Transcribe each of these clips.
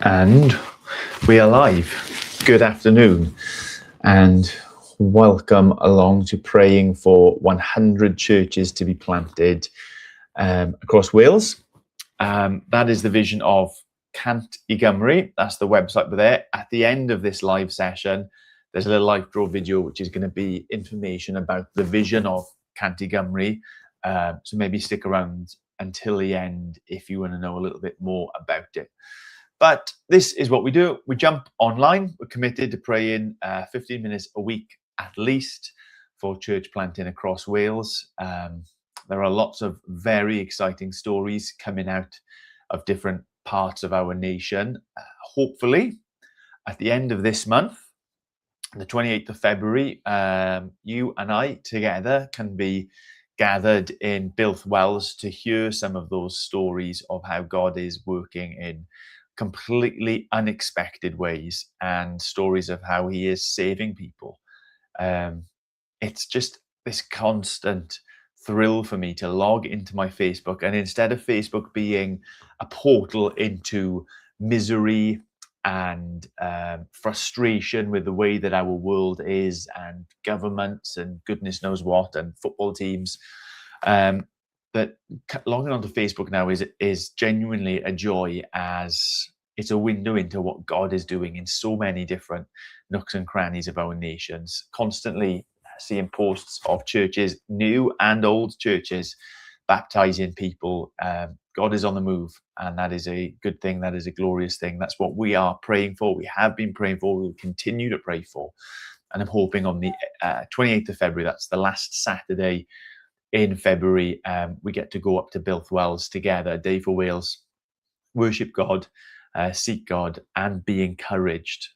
And we are live. Good afternoon and welcome along to praying for 100 churches to be planted across Wales. That is the vision of Cant i Gymru. That's the website there. At the end of this live session, there's a little live draw video which is going to be information about the vision of Cant i Gymru. So maybe stick around until the end if you want to know a little bit more about it. But this is what we do. We jump online. We're committed to praying 15 minutes a week at least for church planting across Wales. There are lots of very exciting stories coming out of different parts of our nation. Hopefully, at the end of this month, the 28th of February, you and I together can be gathered in Builth Wells to hear some of those stories of how God is working in completely unexpected ways and stories of how he is saving people. It's just this constant thrill for me to log into my Facebook, and instead of Facebook being a portal into misery and frustration with the way that our world is and governments and goodness knows what and football teams, that logging onto Facebook now is genuinely a joy, as it's a window into what God is doing in so many different nooks and crannies of our nations. Constantly seeing posts of churches, new and old churches, baptizing people. God is on the move, and that is a good thing. That is a glorious thing. That's what we are praying for. We have been praying for. We will continue to pray for. And I'm hoping on the 28th of February, that's the last Saturday in February, we get to go up to Builth Wells together, Day for Wales, worship God, seek God, and be encouraged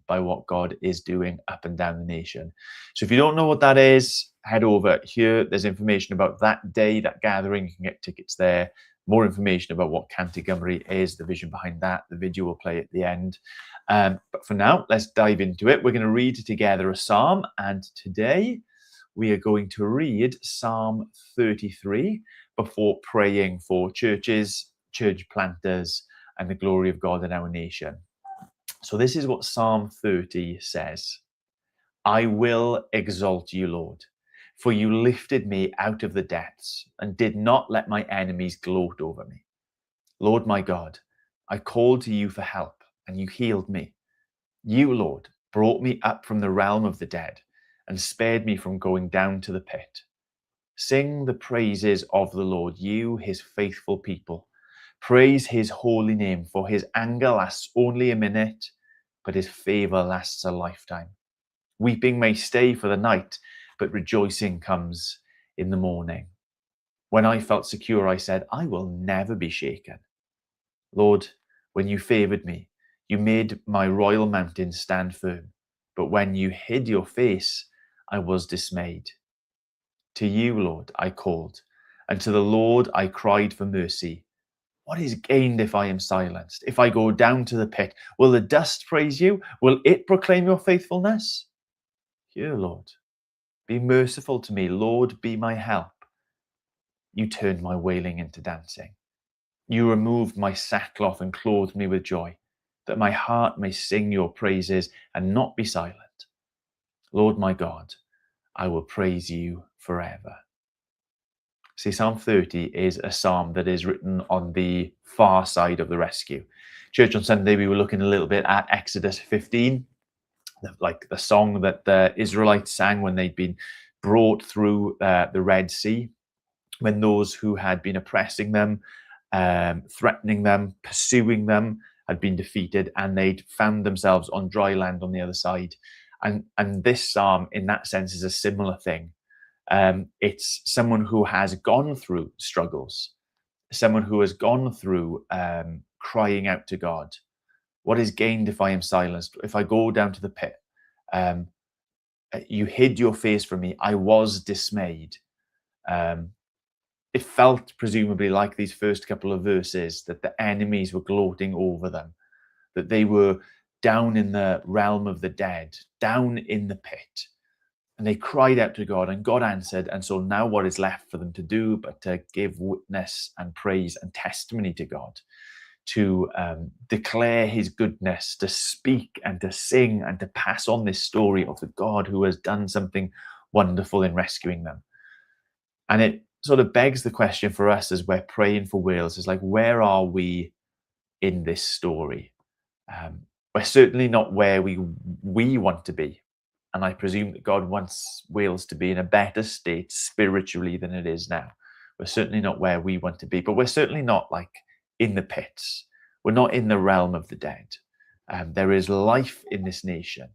by what God is doing up and down the nation. So if you don't know what that is, head over here. There's information about that day, that gathering. You can get tickets there. More information about what Cant i Gymru is, the vision behind that. The video will play at the end. But for now, let's dive into it. We're going to read together a psalm, and today we are going to read Psalm 33 before praying for churches, church planters, and the glory of God in our nation. So this is what Psalm 30 says. I will exalt you, Lord, for you lifted me out of the depths and did not let my enemies gloat over me. Lord my God, I called to you for help, and you healed me. You, Lord, brought me up from the realm of the dead and spared me from going down to the pit. Sing the praises of the Lord, you, his faithful people. Praise his holy name, for his anger lasts only a minute, but his favor lasts a lifetime. Weeping may stay for the night, but rejoicing comes in the morning. When I felt secure, I said, I will never be shaken. Lord, when you favored me, you made my royal mountain stand firm. But when you hid your face, I was dismayed. To you, Lord, I called, and to the Lord I cried for mercy. What is gained if I am silenced? If I go down to the pit, will the dust praise you? Will it proclaim your faithfulness? Hear, Lord, be merciful to me. Lord, be my help. You turned my wailing into dancing. You removed my sackcloth and clothed me with joy, that my heart may sing your praises and not be silent. Lord my God, I will praise you forever. See, Psalm 30 is a psalm that is written on the far side of the rescue. Church on Sunday, we were looking a little bit at Exodus 15, like the song that the Israelites sang when they'd been brought through the Red Sea, when those who had been oppressing them, threatening them, pursuing them, had been defeated, and they'd found themselves on dry land on the other side. And this psalm, in that sense, is a similar thing. It's someone who has gone through struggles, someone who has gone through crying out to God. What is gained if I am silenced? If I go down to the pit, you hid your face from me. I was dismayed. It felt presumably like these first couple of verses that the enemies were gloating over them, that they were down in the realm of the dead, down in the pit. And they cried out to God, and God answered. And so now what is left for them to do but to give witness and praise and testimony to God, to declare his goodness, to speak and to sing and to pass on this story of the God who has done something wonderful in rescuing them. And it sort of begs the question for us as we're praying for Wales, is like, where are we in this story? We're certainly not where we want to be. And I presume that God wants Wales to be in a better state spiritually than it is now. We're certainly not where we want to be, but we're certainly not like in the pits. We're not in the realm of the dead. There is life in this nation.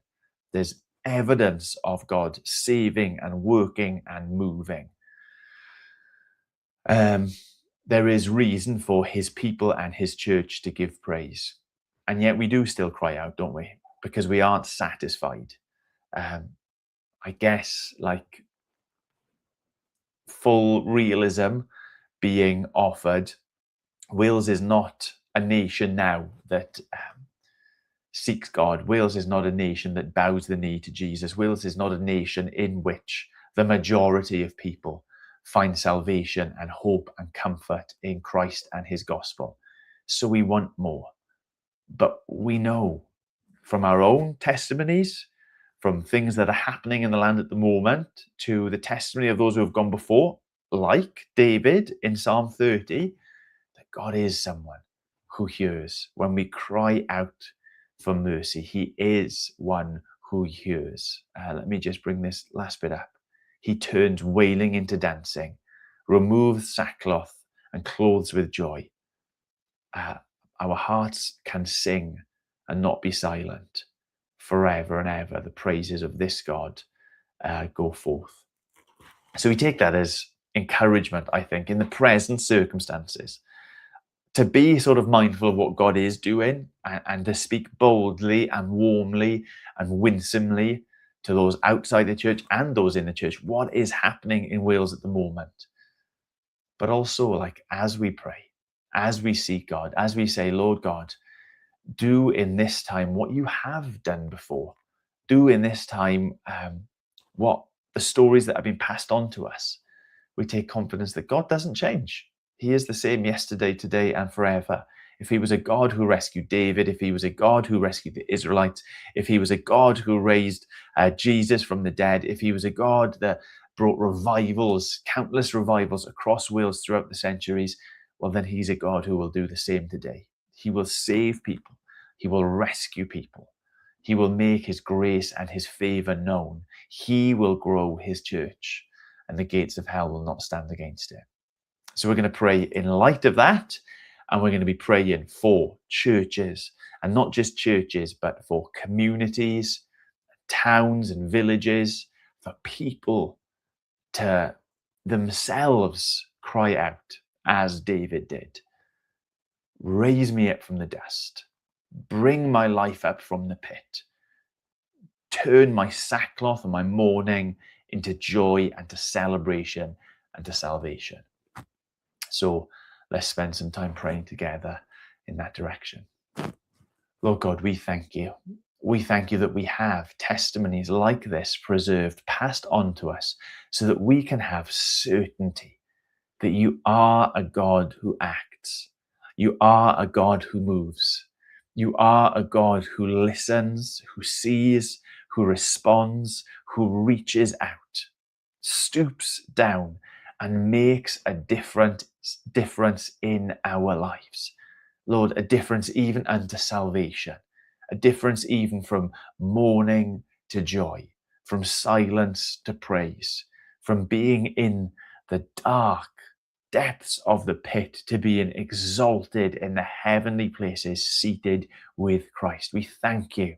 There's evidence of God saving and working and moving. There is reason for his people and his church to give praise. And yet we do still cry out, don't we? Because we aren't satisfied. I guess like full realism being offered, Wales is not a nation now that seeks God. Wales is not a nation that bows the knee to Jesus. Wales is not a nation in which the majority of people find salvation and hope and comfort in Christ and his gospel. So we want more. But we know from our own testimonies, from things that are happening in the land at the moment, to the testimony of those who have gone before, like David in Psalm 30, that God is someone who hears when we cry out for mercy. He is one who hears. Let me just bring this last bit up. He turns wailing into dancing, removes sackcloth and clothes with joy. Our hearts can sing and not be silent. Forever and ever, the praises of this God go forth. So we take that as encouragement, I think, in the present circumstances, to be sort of mindful of what God is doing and to speak boldly and warmly and winsomely to those outside the church and those in the church, what is happening in Wales at the moment. But also, like, as we pray, as we seek God, as we say, Lord God, do in this time what you have done before. Do in this time what the stories that have been passed on to us. We take confidence that God doesn't change. He is the same yesterday, today, and forever. If he was a God who rescued David, if he was a God who rescued the Israelites, if he was a God who raised Jesus from the dead, if he was a God that brought revivals, countless revivals across Wales throughout the centuries, well, then he's a God who will do the same today. He will save people. He will rescue people. He will make his grace and his favor known. He will grow his church, and the gates of hell will not stand against it. So we're going to pray in light of that, and we're going to be praying for churches, and not just churches, but for communities, towns and villages, for people to themselves cry out as David did. Raise me up from the dust. Bring my life up from the pit. Turn my sackcloth and my mourning into joy and to celebration and to salvation. So let's spend some time praying together in that direction. Lord God, we thank you. We thank you that we have testimonies like this preserved, passed on to us, so that we can have certainty that you are a God who acts. You are a God who moves. You are a God who listens, who sees, who responds, who reaches out, stoops down, and makes a difference in our lives. Lord, a difference even unto salvation, a difference even from mourning to joy, from silence to praise, from being in the dark depths of the pit to being exalted in the heavenly places, seated with Christ. We thank you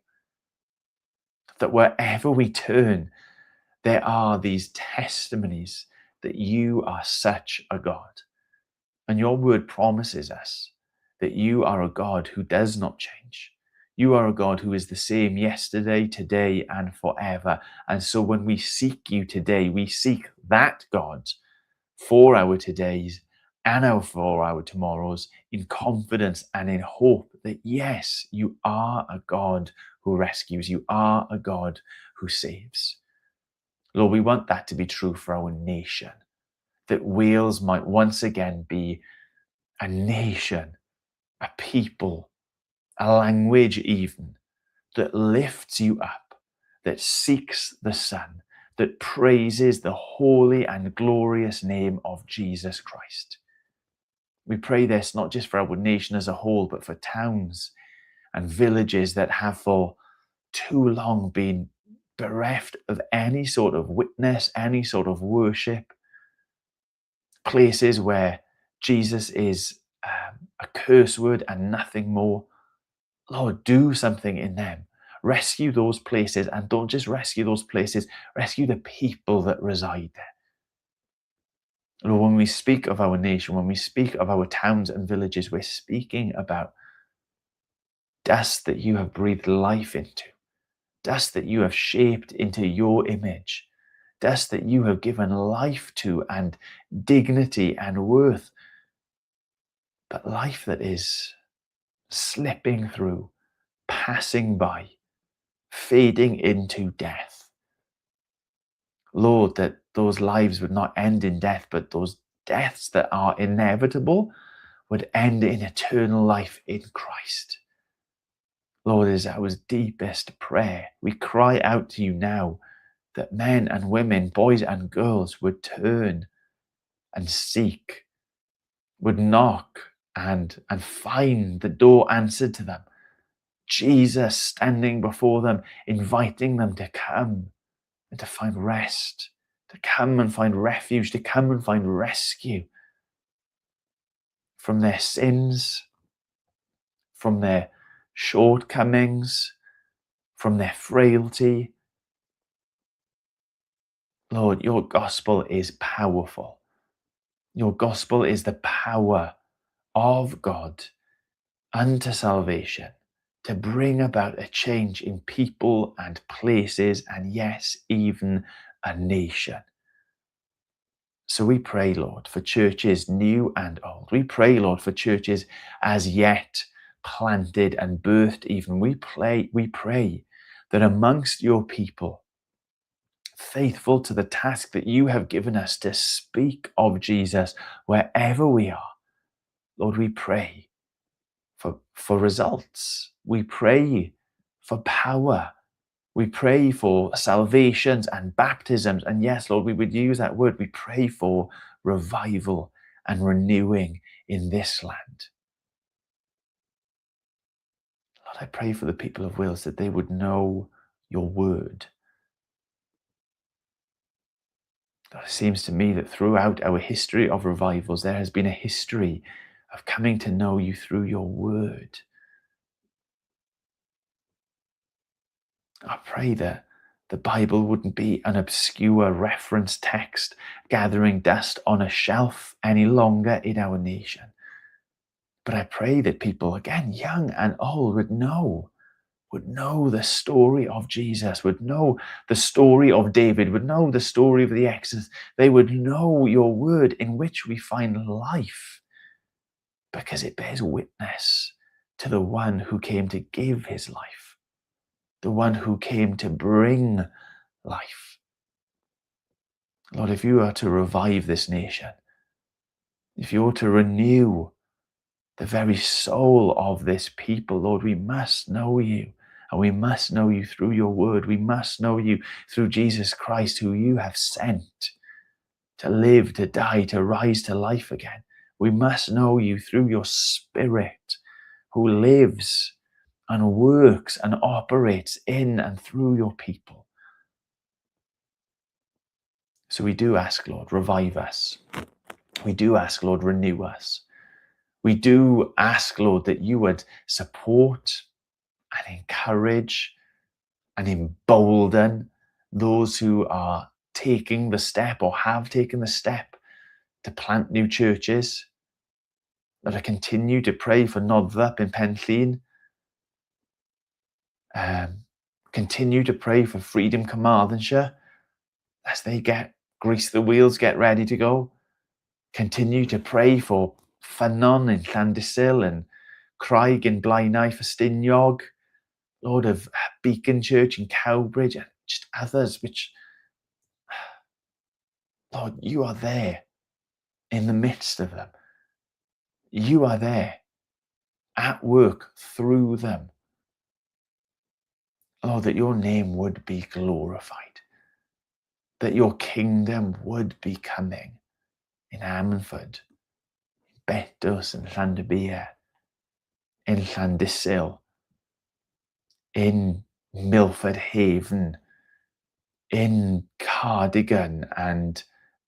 that wherever we turn, there are these testimonies that you are such a God. And your word promises us that you are a God who does not change. You are a God who is the same yesterday, today, and forever. And so when we seek you today, we seek that God for our todays and for our tomorrows, in confidence and in hope that, yes, you are a God who rescues. You are a God who saves. Lord, we want that to be true for our nation, that Wales might once again be a nation a people, a language even, that lifts you up, that seeks the Son, that praises the holy and glorious name of Jesus Christ. We pray this not just for our nation as a whole, but for towns and villages that have for too long been bereft of any sort of witness, any sort of worship, places where Jesus is a curse word and nothing more. Lord, do something in them. Rescue those places, and don't just rescue those places, rescue the people that reside there. Lord, when we speak of our nation, when we speak of our towns and villages, we're speaking about dust that you have breathed life into, dust that you have shaped into your image, dust that you have given life to and dignity and worth, but life that is slipping through, passing by, fading into death. Lord, that those lives would not end in death, but those deaths that are inevitable would end in eternal life in Christ. Lord, is our deepest prayer. We cry out to you now that men and women, boys and girls would turn and seek, would knock and find the door answered to them. Jesus standing before them, inviting them to come and to find rest, to come and find refuge, to come and find rescue from their sins, from their shortcomings, from their frailty. Lord, your gospel is powerful. Your gospel is the power of God unto salvation, to bring about a change in people and places, and yes, even a nation. So we pray, Lord, for churches new and old. We pray, Lord, for churches as yet planted and birthed even. We pray that amongst your people, faithful to the task that you have given us to speak of Jesus wherever we are, Lord, we pray for results. We pray for power. We pray for salvations and baptisms. And yes, Lord, we would use that word. We pray for revival and renewing in this land. Lord, I pray for the people of Wales that they would know your word. Lord, it seems to me that throughout our history of revivals, there has been a history of coming to know you through your word. I pray that the Bible wouldn't be an obscure reference text gathering dust on a shelf any longer in our nation. But I pray that people, again, young and old, would know the story of Jesus, would know the story of David, would know the story of the Exodus. They would know your word in which we find life, because it bears witness to the one who came to give his life, the one who came to bring life. Lord, if you are to revive this nation, if you are to renew the very soul of this people, Lord, we must know you, and we must know you through your word. We must know you through Jesus Christ, who you have sent to live, to die, to rise to life again. We must know you through your Spirit, who lives and works and operates in and through your people. So we do ask, Lord, revive us. We do ask, Lord, renew us. We do ask, Lord, that you would support and encourage and embolden those who are taking the step or have taken the step to plant new churches. That I continue to pray for Noddfa in Penllyn. Continue to pray for Freedom Carmarthenshire as they grease the wheels, get ready to go. Continue to pray for Ffynnon in Llandysul and Craig in Blaenau Festiniog, Lord, of Beacon Church in Cowbridge, and just others, which, Lord, you are there in the midst of them. You are there. at work through them. Lord, that your name would be glorified, that your kingdom would be coming in Ammanford, in Betws and Llandybia, in Llandysil, in Milford Haven, in Cardigan and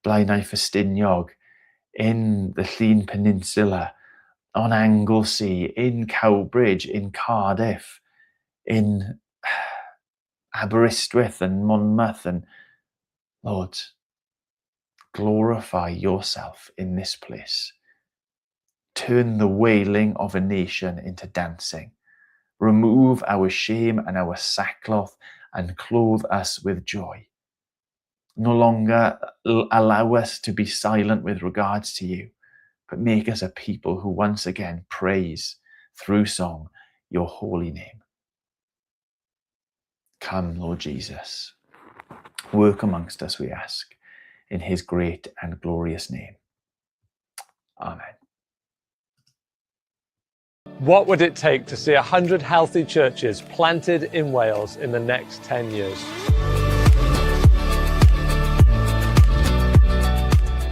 Blaenau Ffestiniog, in the Llŷn Peninsula, on Anglesey, in Cowbridge, in Cardiff, in Aberystwyth and Monmouth. And Lord, glorify yourself in this place. Turn the wailing of a nation into dancing. Remove our shame and our sackcloth and clothe us with joy. No longer allow us to be silent with regards to you, but make us a people who once again praise through song your holy name. Come, Lord Jesus, work amongst us, we ask, in his great and glorious name. Amen. What would it take to see 100 healthy churches planted in Wales in the next 10 years?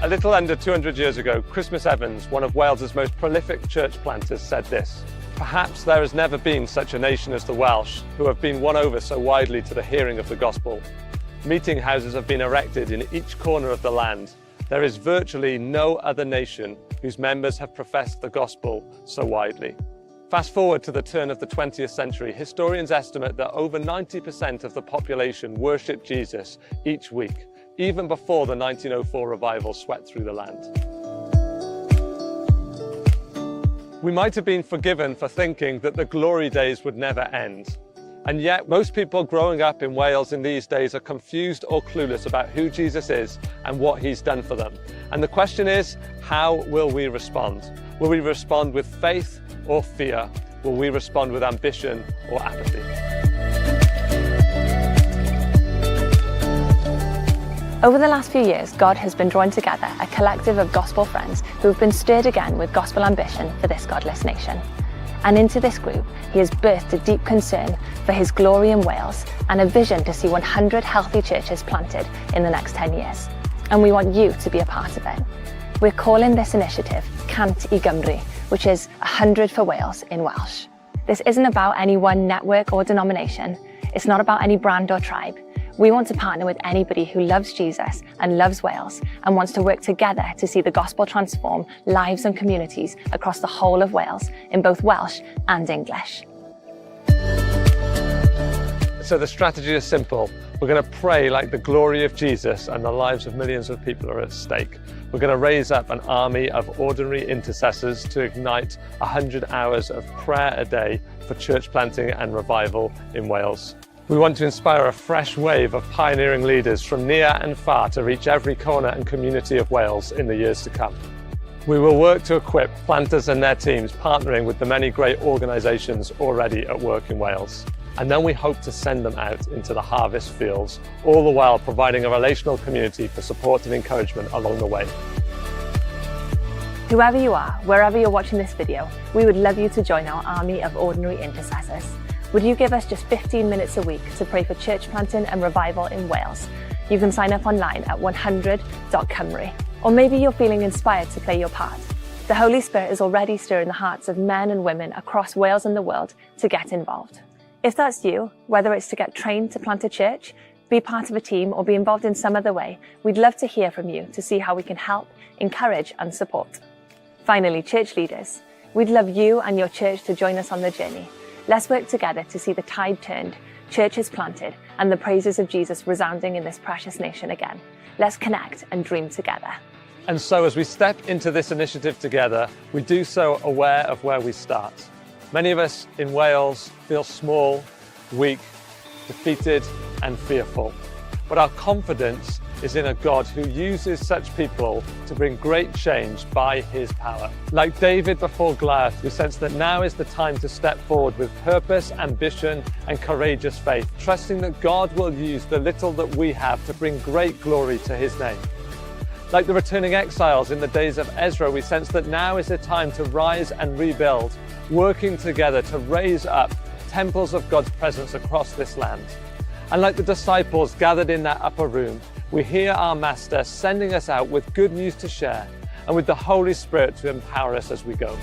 A little under 200 years ago, Christmas Evans, one of Wales's most prolific church planters, said this: "Perhaps there has never been such a nation as the Welsh, who have been won over so widely to the hearing of the gospel. Meeting houses have been erected in each corner of the land. There is virtually no other nation whose members have professed the gospel so widely." Fast forward to the turn of the 20th century, historians estimate that over 90% of the population worshipped Jesus each week, even before the 1904 revival swept through the land. We might have been forgiven for thinking that the glory days would never end. And yet, most people growing up in Wales in these days are confused or clueless about who Jesus is and what he's done for them. And the question is, how will we respond? Will we respond with faith or fear? Will we respond with ambition or apathy? Over the last few years, God has been drawing together a collective of gospel friends who have been stirred again with gospel ambition for this godless nation. And into this group, he has birthed a deep concern for his glory in Wales and a vision to see 100 healthy churches planted in the next 10 years. And we want you to be a part of it. We're calling this initiative Cant i Gymru, which is 100 for Wales in Welsh. This isn't about any one network or denomination. It's not about any brand or tribe. We want to partner with anybody who loves Jesus and loves Wales and wants to work together to see the gospel transform lives and communities across the whole of Wales in both Welsh and English. So the strategy is simple. We're going to pray like the glory of Jesus and the lives of millions of people are at stake. We're going to raise up an army of ordinary intercessors to ignite 100 hours of prayer a day for church planting and revival in Wales. We want to inspire a fresh wave of pioneering leaders from near and far to reach every corner and community of Wales in the years to come. We will work to equip planters and their teams, partnering with the many great organisations already at work in Wales. And then we hope to send them out into the harvest fields, all the while providing a relational community for support and encouragement along the way. Whoever you are, wherever you're watching this video, we would love you to join our army of ordinary intercessors. Would you give us just 15 minutes a week to pray for church planting and revival in Wales? You can sign up online at 100.cymru. Or maybe you're feeling inspired to play your part. The Holy Spirit is already stirring the hearts of men and women across Wales and the world to get involved. If that's you, whether it's to get trained to plant a church, be part of a team, or be involved in some other way, we'd love to hear from you to see how we can help, encourage and support. Finally, church leaders, we'd love you and your church to join us on the journey. Let's work together to see the tide turned, churches planted, and the praises of Jesus resounding in this precious nation again. Let's connect and dream together. And so as we step into this initiative together, we do so aware of where we start. Many of us in Wales feel small, weak, defeated and fearful. But our confidence is in a God who uses such people to bring great change by his power. Like David before Goliath, we sense that now is the time to step forward with purpose, ambition and courageous faith, trusting that God will use the little that we have to bring great glory to his name. Like the returning exiles in the days of Ezra, we sense that now is the time to rise and rebuild, working together to raise up temples of God's presence across this land. And like the disciples gathered in that upper room, we hear our Master sending us out with good news to share and with the Holy Spirit to empower us as we go.